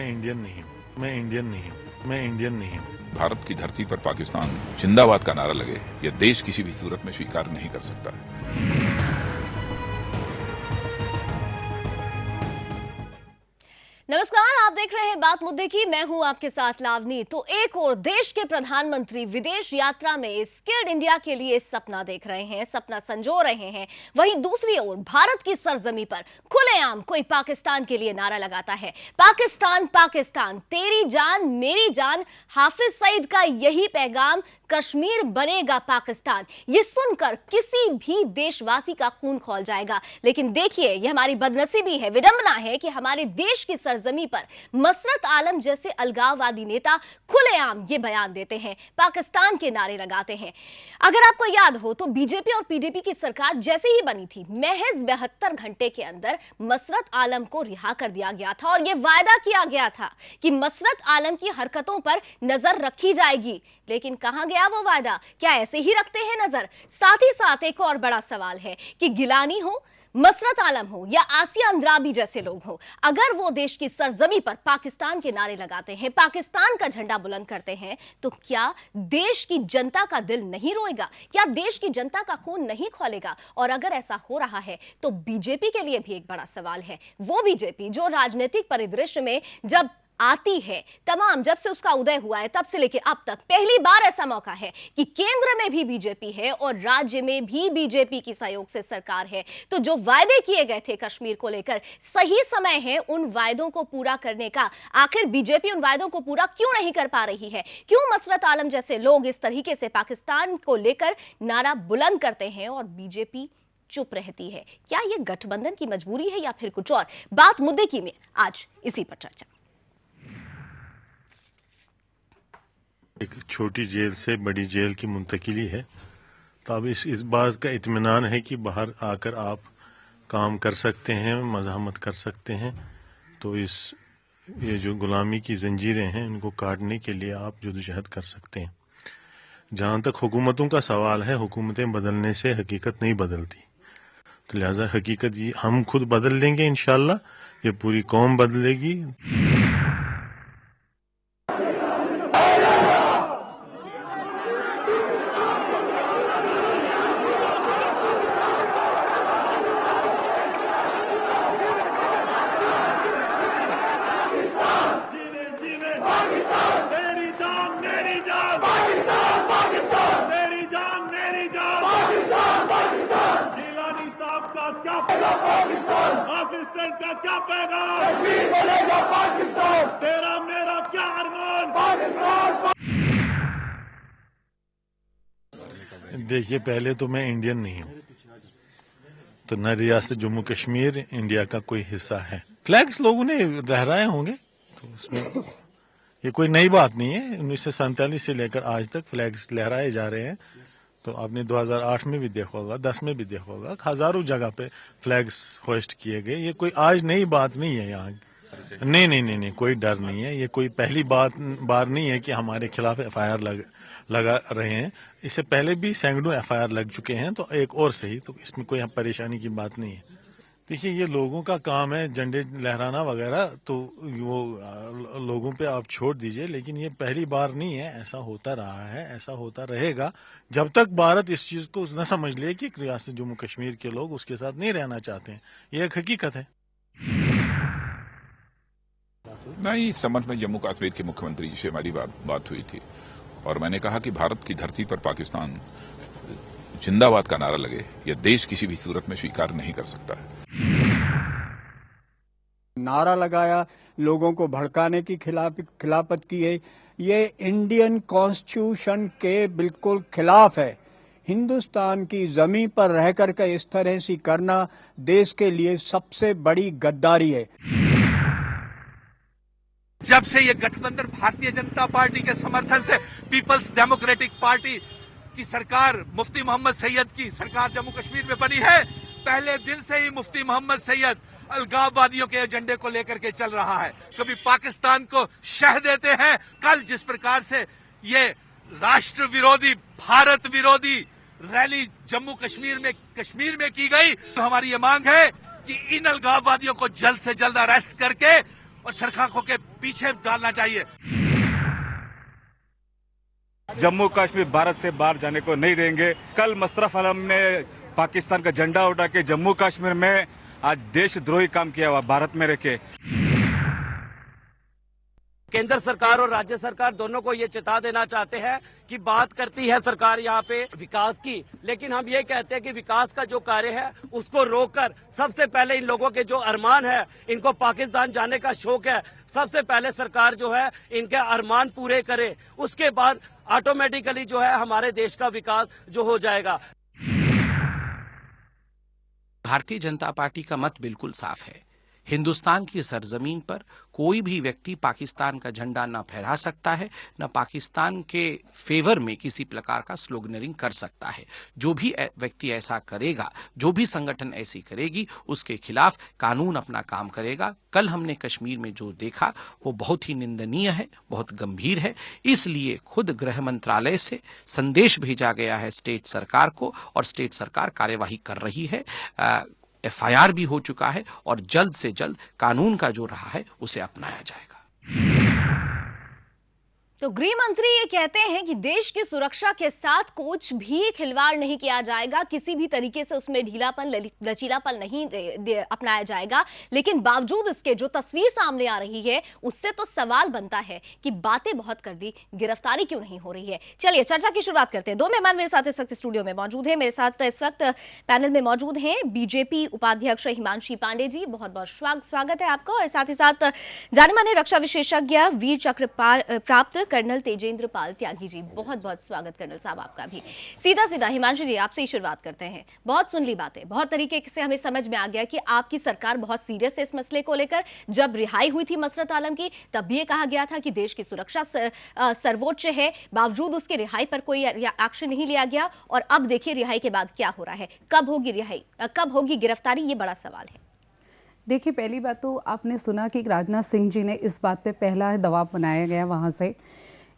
Indian नहीं हूँ, मैं इंडियन नहीं हूँ, मैं इंडियन नहीं हूँ। भारत की धरती पर पाकिस्तान जिंदाबाद का नारा लगे, यह देश किसी भी सूरत में स्वीकार नहीं कर सकता। नमस्कार, आप देख रहे हैं बात मुद्दे की। मैं हूं आपके साथ लावनी। तो एक और देश के प्रधानमंत्री विदेश यात्रा में स्किल्ड इंडिया के लिए सपना देख रहे हैं, सपना संजो रहे हैं। वहीं दूसरी ओर भारत की सरजमी पर खुलेआम कोई पाकिस्तान के लिए नारा लगाता है, पाकिस्तान पाकिस्तान, तेरी जान मेरी जान। हाफिज सईद का यही पैगाम, कश्मीर बनेगा पाकिस्तान। ये सुनकर किसी भी देशवासी का खून खौल जाएगा। लेकिन देखिए, यह हमारी बदनसीबी है, विडंबना है कि हमारे देश की सरजमी पर मसरत आलम जैसे अलगाववादी नेता खुलेआम ये बयान देते हैं, पाकिस्तान के नारे लगाते हैं। अगर आपको याद हो तो बीजेपी और पीडीपी की सरकार जैसे ही बनी थी, महज 72 घंटे के अंदर मसरत आलम को रिहा कर दिया गया था और यह वायदा किया गया था कि मसरत आलम की हरकतों पर नजर रखी जाएगी। लेकिन कहां गया वो वायदा? क्या ऐसे ही रखते हैं नजर? साथ ही साथ एक और बड़ा सवाल है कि गिलानी हो, मसरत आलम हो या आसिया अंद्राबी जैसे लोग हो, अगर वो देश की सरजमी पर पाकिस्तान के नारे लगाते हैं, पाकिस्तान का झंडा बुलंद करते हैं, तो क्या देश की जनता का दिल नहीं रोएगा? क्या देश की जनता का खून नहीं खौलेगा? और अगर ऐसा हो रहा है तो बीजेपी के लिए भी एक बड़ा सवाल है। वो बीजेपी जो राजनीतिक परिदृश्य में जब आती है, जब से उसका उदय हुआ है तब से लेकर अब तक पहली बार ऐसा मौका है कि केंद्र में भी बीजेपी है और राज्य में भी बीजेपी की सहयोग से सरकार है। तो जो वायदे किए गए थे कश्मीर को लेकर, सही समय है उन वायदों को पूरा करने का। आखिर बीजेपी उन वायदों को पूरा क्यों नहीं कर पा रही है? क्यों मसरत आलम जैसे लोग इस तरीके से पाकिस्तान को लेकर नारा बुलंद करते हैं और बीजेपी चुप रहती है? क्या यह गठबंधन की मजबूरी है या फिर कुछ और? बात मुद्दे की में आज इसी पर चर्चा। एक छोटी जेल से बड़ी जेल की मुंतकिली है, तो अब इस बात का इत्मीनान है कि बाहर आकर आप काम कर सकते हैं, मज़ाहमत कर सकते हैं। तो ये जो गुलामी की जंजीरें हैं, इनको काटने के लिए आप जद्दोजहद कर सकते हैं। जहाँ तक हुकूमतों का सवाल है, हुकूमतें बदलने से हकीकत नहीं बदलती, तो लिहाजा हकीकत ये हम खुद बदल लेंगे इंशाल्लाह, ये पूरी कौम बदलेगी। का क्या पैगाम? कश्मीर बनेगा पाकिस्तान, तेरा मेरा क्या अरमान? पाकिस्तान। देखिए, पहले तो मैं इंडियन नहीं हूँ, तो न रियासत जम्मू कश्मीर इंडिया का कोई हिस्सा है। फ्लैग्स लोगों ने लहराए होंगे, तो उसमें ये कोई नई बात नहीं है। 1947 से लेकर आज तक फ्लैग्स लहराए जा रहे हैं। तो आपने 2008 में भी देखा होगा, 10 में भी देखा होगा, हजारों जगह पे फ्लैग्स होस्ट किए गए। ये कोई आज नई बात नहीं है यहाँ। नहीं, कोई डर नहीं है। ये कोई पहली बार नहीं है कि हमारे खिलाफ FIR लगा रहे हैं। इससे पहले भी सैकड़ों FIR लग चुके हैं, तो एक और सही, तो इसमें कोई परेशानी की बात नहीं है। देखिए, ये लोगों का काम है झंडे लहराना वगैरह, तो वो लोगों पे आप छोड़ दीजिए। लेकिन ये पहली बार नहीं है, ऐसा होता रहा है, ऐसा होता रहेगा जब तक भारत इस चीज़ को न समझ ले कि रियासत जम्मू कश्मीर के लोग उसके साथ नहीं रहना चाहते हैं। ये एक हकीकत है। नहीं, इस संबंध में जम्मू कश्मीर के मुख्यमंत्री से हमारी बात हुई थी और मैंने कहा कि भारत की धरती पर पाकिस्तान जिंदाबाद का नारा लगे, यह देश किसी भी सूरत में स्वीकार नहीं कर सकता है। नारा लगाया, लोगों को भड़काने की खिलाफत की है। ये इंडियन कॉन्स्टिट्यूशन के बिल्कुल खिलाफ है। हिंदुस्तान की जमीन पर रहकर के इस तरह से करना देश के लिए सबसे बड़ी गद्दारी है। जब से ये गठबंधन भारतीय जनता पार्टी के समर्थन से पीपल्स डेमोक्रेटिक पार्टी की सरकार, मुफ्ती मोहम्मद सैयद की सरकार जम्मू कश्मीर में बनी है, पहले दिन से ही मुफ्ती मोहम्मद सैयद अलगाववादियों के एजेंडे को लेकर के चल रहा है। कभी पाकिस्तान को शह देते हैं। कल जिस प्रकार से ये राष्ट्र विरोधी, भारत विरोधी रैली जम्मू कश्मीर में की गई, तो हमारी ये मांग है कि इन अलगाववादियों को जल्द से जल्द अरेस्ट करके और सरकार को के पीछे डालना चाहिए। जम्मू कश्मीर भारत से बाहर जाने को नहीं देंगे। कल मशरफ आलम ने पाकिस्तान का झंडा उठा के जम्मू कश्मीर में आज देशद्रोही काम किया हुआ भारत में रखे। केंद्र सरकार और राज्य सरकार दोनों को ये चेता देना चाहते हैं कि बात करती है सरकार यहाँ पे विकास की, लेकिन हम ये कहते हैं कि विकास का जो कार्य है उसको रोककर सबसे पहले इन लोगों के जो अरमान है, इनको पाकिस्तान जाने का शौक है, सबसे पहले सरकार जो है इनके अरमान पूरे करे, उसके बाद ऑटोमेटिकली जो है हमारे देश का विकास जो हो जाएगा। भारतीय जनता पार्टी का मत बिल्कुल साफ है। हिंदुस्तान की सरजमीन पर कोई भी व्यक्ति पाकिस्तान का झंडा न फहरा सकता है, न पाकिस्तान के फेवर में किसी प्रकार का स्लोगनरिंग कर सकता है। जो भी व्यक्ति ऐसा करेगा, जो भी संगठन ऐसी करेगी, उसके खिलाफ कानून अपना काम करेगा। कल हमने कश्मीर में जो देखा वो बहुत ही निंदनीय है, बहुत गंभीर है। इसलिए खुद गृह मंत्रालय से संदेश भेजा गया है स्टेट सरकार को, और स्टेट सरकार कार्यवाही कर रही है। FIR भी हो चुका है और जल्द से जल्द कानून का जो रहा है उसे अपनाया जाएगा। तो गृह मंत्री ये कहते हैं कि देश की सुरक्षा के साथ कुछ भी खिलवाड़ नहीं किया जाएगा, किसी भी तरीके से उसमें ढीलापन लचीलापन नहीं अपनाया जाएगा। लेकिन बावजूद इसके जो तस्वीर सामने आ रही है उससे तो सवाल बनता है कि बातें बहुत कर दी, गिरफ्तारी क्यों नहीं हो रही है। चलिए चर्चा की शुरुआत करते हैं। दो मेहमान मेरे साथ इस वक्त स्टूडियो में मौजूद है। मेरे साथ इस वक्त पैनल में मौजूद हैं बीजेपी उपाध्यक्ष हिमांशी पांडे जी, बहुत बहुत स्वागत है आपका। और साथ ही साथ जाने माने रक्षा विशेषज्ञ वीर चक्र प्राप्त कर्नल तेजेंद्र पाल त्यागी जी, बहुत बहुत स्वागत कर्नल साहब आपका भी। सीधा सीधा हिमांशु जी आपसे ही शुरुआत करते हैं। बहुत सुन ली बातें, बहुत तरीके से हमें समझ में आ गया कि आपकी सरकार बहुत सीरियस है इस मसले को लेकर। जब रिहाई हुई थी मसरत आलम की तब भी ये कहा गया था कि देश की सुरक्षा सर्वोच्च है, बावजूद उसके रिहाई पर कोई एक्शन नहीं लिया गया। और अब देखिए रिहाई के बाद क्या हो रहा है, कब होगी रिहाई, कब होगी गिरफ्तारी, ये बड़ा सवाल है। देखिए, पहली बात तो आपने सुना कि राजनाथ सिंह जी ने इस बात पे पहला दबाव बनाया गया वहाँ से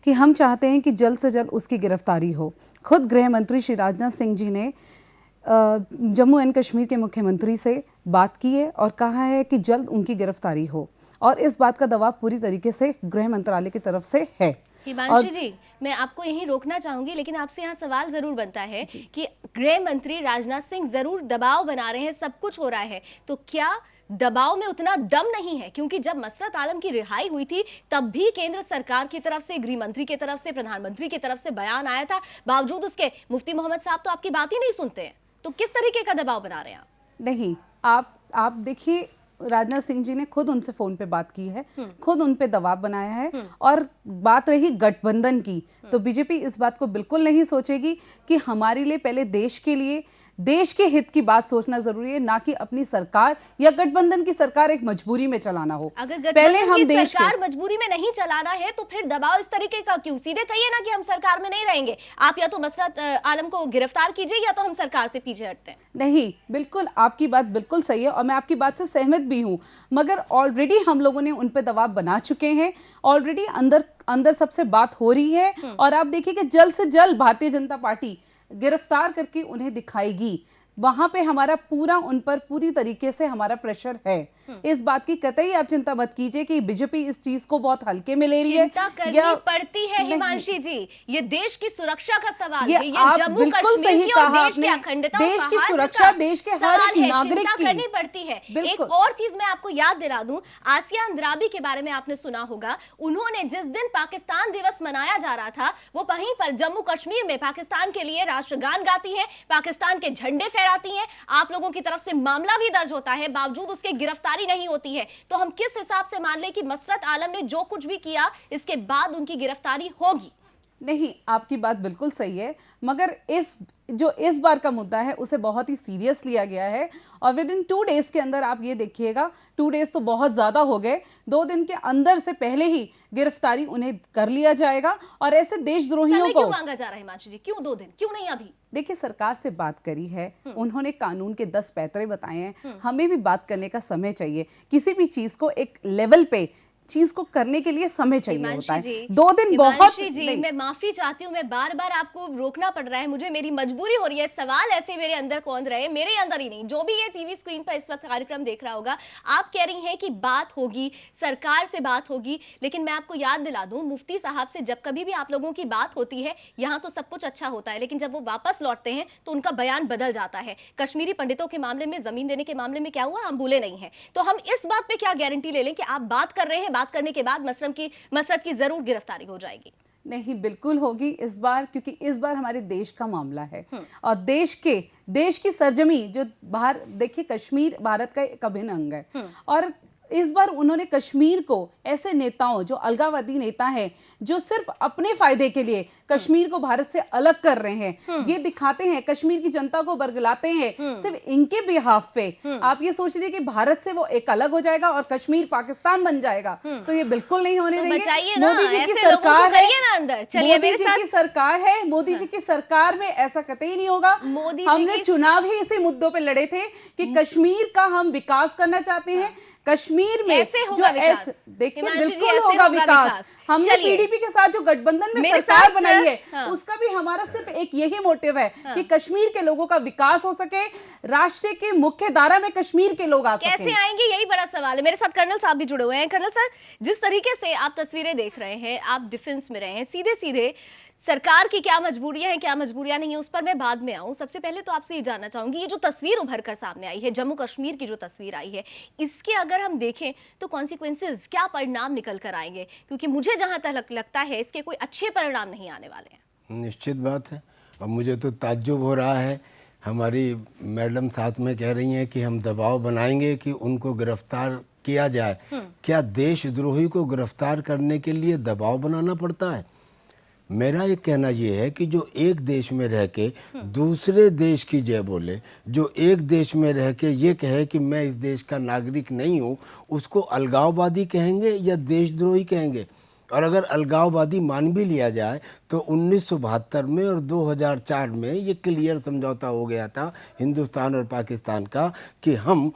कि हम चाहते हैं कि जल्द से जल्द उसकी गिरफ्तारी हो। खुद गृह मंत्री श्री राजनाथ सिंह जी ने जम्मू एंड कश्मीर के मुख्यमंत्री से बात की है और कहा है कि जल्द उनकी गिरफ्तारी हो, और इस बात का दबाव पूरी तरीके से गृह मंत्रालय की तरफ से है। हिमांशु जी, मैं आपको यहीं रोकना चाहूंगी, लेकिन आपसे यहाँ सवाल जरूर बनता है कि गृह मंत्री राजनाथ सिंह जरूर दबाव बना रहे हैं, सब कुछ हो रहा है, तो क्या दबाव में उतना दम नहीं है? क्योंकि जब मसरत आलम की रिहाई हुई थी तब भी केंद्र सरकार की तरफ से, गृह मंत्री की तरफ से, प्रधानमंत्री की तरफ से बयान आया था, बावजूद उसके मुफ्ती मोहम्मद साहब तो आपकी बात ही नहीं सुनते हैं। तो किस तरीके का दबाव बना रहे हैं आप? नहीं, आप देखिए, राजनाथ सिंह जी ने खुद उनसे फोन पे बात की है, खुद उन पे दबाव बनाया है। और बात रही गठबंधन की, तो बीजेपी इस बात को बिल्कुल नहीं सोचेगी कि हमारे लिए पहले देश के लिए, देश के हित की बात सोचना जरूरी है, ना कि अपनी सरकार या गठबंधन की सरकार एक मजबूरी में चलाना हो। अगर पहले हम देश सरकार मजबूरी में नहीं चलाना है तो फिर दबाव इस तरीके का क्यों? सीधे कहिए ना कि हम सरकार में नहीं रहेंगे, आप या तो मसरत आलम को गिरफ्तार कीजिए या तो हम सरकार से पीछे हटते हैं। नहीं, बिल्कुल आपकी बात बिल्कुल सही है और मैं आपकी बात से सहमत भी हूँ, मगर ऑलरेडी हम लोगों ने उन पे दबाव बना चुके हैं। ऑलरेडी अंदर सबसे बात हो रही है और आप देखिए कि जल्द से जल्द भारतीय जनता पार्टी गिरफ्तार करके उन्हें दिखाएगी। वहां पे हमारा पूरा उन पर पूरी तरीके से हमारा प्रेशर है। इस बात की कतई आप चिंता मत कीजिए कि बीजेपी इस चीज को बहुत हल्के में ले रही है। चिंता करनी पड़ती है हिमांशी जी, ये देश की सुरक्षा का सवाल है, ये जम्मू कश्मीर की और देश की अखंडता, देश की सुरक्षा, देश के हर एक नागरिक की करनी पड़ती है। एक और चीज मैं आपको याद दिला दूं, आसिया अंद्राबी के बारे में आपने सुना होगा, उन्होंने जिस दिन पाकिस्तान दिवस मनाया जा रहा था वो वहीं पर जम्मू कश्मीर में पाकिस्तान के लिए राष्ट्रगान गाती है, पाकिस्तान के झंडे फहराती हैं। आप लोगों की तरफ से मामला भी दर्ज होता है, बावजूद उसके गिरफ्तारी नहीं होती है। तो हम किस हिसाब से मान लें कि मसरत आलम ने जो कुछ भी किया इसके बाद उनकी गिरफ्तारी होगी? नहीं, आपकी बात बिल्कुल सही है, मगर इस बार का मुद्दा है उसे बहुत ही सीरियस लिया गया है और विद इन 2 डेज के अंदर आप ये देखिएगा, 2 डेज तो बहुत ज्यादा हो गए, 2 दिन के अंदर से पहले ही गिरफ्तारी उन्हें कर लिया जाएगा। और ऐसे देशद्रोहियों को क्यों मांगा जा रहा है हिमांशु जी? क्यों 2 दिन, क्यों नहीं अभी? देखिए, सरकार से बात करी है, उन्होंने कानून के 10 पैतरे बताए हैं, हमें भी बात करने का समय चाहिए। किसी भी चीज को एक लेवल पे चीज को करने के लिए समय चाहिए होता है। जी, 2 दिन बहुत हिमांशी जी, मैं माफी चाहती हूँ, मैं बार बार आपको रोकना पड़ रहा है, मुझे मेरी मजबूरी हो रही है। सवाल ऐसे मेरे अंदर कौन रहे, मेरे अंदर ही नहीं, जो भी ये टीवी स्क्रीन पर इस वक्त कार्यक्रम देख रहा होगा। आप कह रही हैं कि बात होगी, सरकार से बात होगी, लेकिन मैं आपको याद दिला दूं, मुफ्ती साहब से जब कभी भी आप लोगों की बात होती है, यहाँ तो सब कुछ अच्छा होता है, लेकिन जब वो वापस लौटते हैं तो उनका बयान बदल जाता है। कश्मीरी पंडितों के मामले में, जमीन देने के मामले में क्या हुआ हम भूले नहीं है। तो हम इस बात पे क्या गारंटी ले लें कि आप बात कर रहे हैं, बात करने के बाद मसरत की जरूर गिरफ्तारी हो जाएगी? नहीं, बिल्कुल होगी इस बार, क्योंकि इस बार हमारे देश का मामला है और देश की सरजमी जो बाहर, देखिए कश्मीर भारत का एक अभिन्न अंग है और इस बार उन्होंने कश्मीर को ऐसे नेताओं जो अलगाववादी नेता हैं, जो सिर्फ अपने फायदे के लिए कश्मीर को भारत से अलग कर रहे हैं, ये दिखाते हैं, कश्मीर की जनता को बरगलाते हैं सिर्फ इनके बिहाफ पे। आप ये सोच लीजिए कि भारत से वो एक अलग हो जाएगा और कश्मीर पाकिस्तान बन जाएगा, तो ये बिल्कुल नहीं होने देंगे। मोदी जी की सरकार है, मोदी जी की सरकार है, मोदी जी की सरकार में ऐसा कतई नहीं होगा। हमने चुनाव ही इसी मुद्दों पे लड़े थे कि कश्मीर का हम विकास करना चाहते हैं। कश्मीर में जो देखिए बिल्कुल होगा विकास। हमने पीडीपी के साथ जो गठबंधन में सरकार बनाई है, उसका भी हमारा सिर्फ एक यही मोटिव है कि कश्मीर के लोगों का विकास हो सके, राष्ट्र के मुख्य धारा में कश्मीर के लोग आ सके। कैसे आएंगे, यही बड़ा सवाल है। मेरे साथ कर्नल साहब भी जुड़े हुए हैं। कर्नल सर, जिस तरीके से आप तस्वीरें देख रहे हैं, आप डिफेंस में रहे हैं, सीधे सीधे सरकार की क्या मजबूरियां हैं, क्या मजबूरियां नहीं है, उस पर मैं बाद में आऊं। सबसे पहले तो आपसे ये जानना चाहूंगी, ये जो तस्वीर उभर कर सामने आई है, जम्मू कश्मीर की जो तस्वीर आई है, इसके अगर हम देखें तो कॉन्सिक्वेंसेस, क्या परिणाम निकल कर आएंगे? क्योंकि मुझे जहां तक लगता है इसके कोई अच्छे परिणाम नहीं आने वाले हैं। निश्चित बात है, और मुझे तो ताज्जुब हो रहा है, हमारी मैडम साथ में कह रही हैं कि हम दबाव बनाएंगे कि उनको गिरफ्तार किया जाए। क्या देशद्रोही को गिरफ्तार करने के लिए दबाव बनाना पड़ता है? मेरा एक कहना ये है कि जो एक देश में रह के दूसरे देश की जय बोले, जो एक देश में रह के ये कहे कि मैं इस देश का नागरिक नहीं हूँ, उसको अलगाववादी कहेंगे या देशद्रोही कहेंगे? और अगर अलगाववादी मान भी लिया जाए तो 1972 में और 2004 में ये क्लियर समझौता हो गया था हिंदुस्तान और पाकिस्तान का कि हम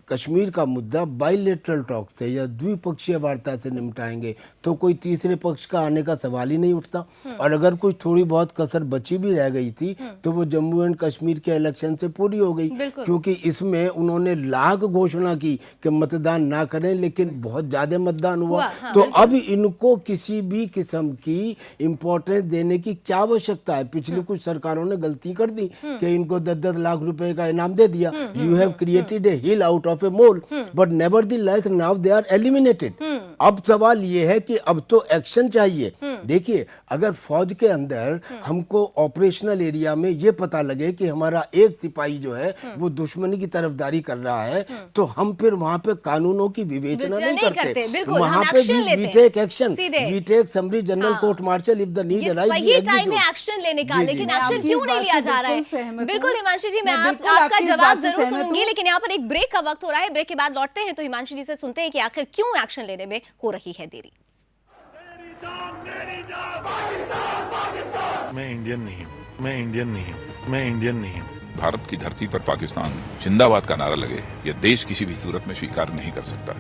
कश्मीर का मुद्दा बाइलेटरल टॉक से या द्विपक्षीय वार्ता से निपटाएंगे, तो कोई तीसरे पक्ष का आने का सवाल ही नहीं उठता। और अगर कुछ थोड़ी बहुत कसर बची भी रह गई थी तो वो जम्मू एंड कश्मीर के इलेक्शन से पूरी हो गई, क्योंकि इसमें उन्होंने लाख घोषणा की कि मतदान ना करें, लेकिन बहुत ज्यादा मतदान हुआ। तो अब इनको किसी भी किस्म की इम्पोर्टेंस देने की क्या आवश्यकता है? पिछली कुछ सरकारों ने गलती कर दी कि इनको 10-10 लाख रुपए का इनाम दे दिया। You have created a hill out of a mole, but nevertheless now they are eliminated. अब सवाल ये है कि अब तो एक्शन चाहिए। देखिए, अगर फौज के अंदर हमको ऑपरेशनल एरिया में ये पता लगे कि हमारा एक सिपाही जो है वो दुश्मनी की तरफदारी कर रहा है, तो हम फिर वहाँ पे कानूनों की विवेचना नहीं करते, वहाँ पे we take action, we take summary general court martial if the need arises। सही टाइम है एक्शन लेने का, लेकिन एक्शन क्यों नहीं लिया जा रहा है? बिल्कुल हिमांशी जी, मैं आपका जवाब जरूर सुनूंगी, लेकिन यहाँ पर एक ब्रेक का वक्त हो रहा है। ब्रेक के बाद लौटते हैं तो हिमांशी जी से सुनते हैं कि आखिर क्यों एक्शन लेने में हो रही है देरी। मैं इंडियन नहीं हूँ, मैं इंडियन नहीं हूँ, मैं इंडियन नहीं हूँ। भारत की धरती पर पाकिस्तान जिंदाबाद का नारा लगे, यह देश किसी भी सूरत में स्वीकार नहीं कर सकता।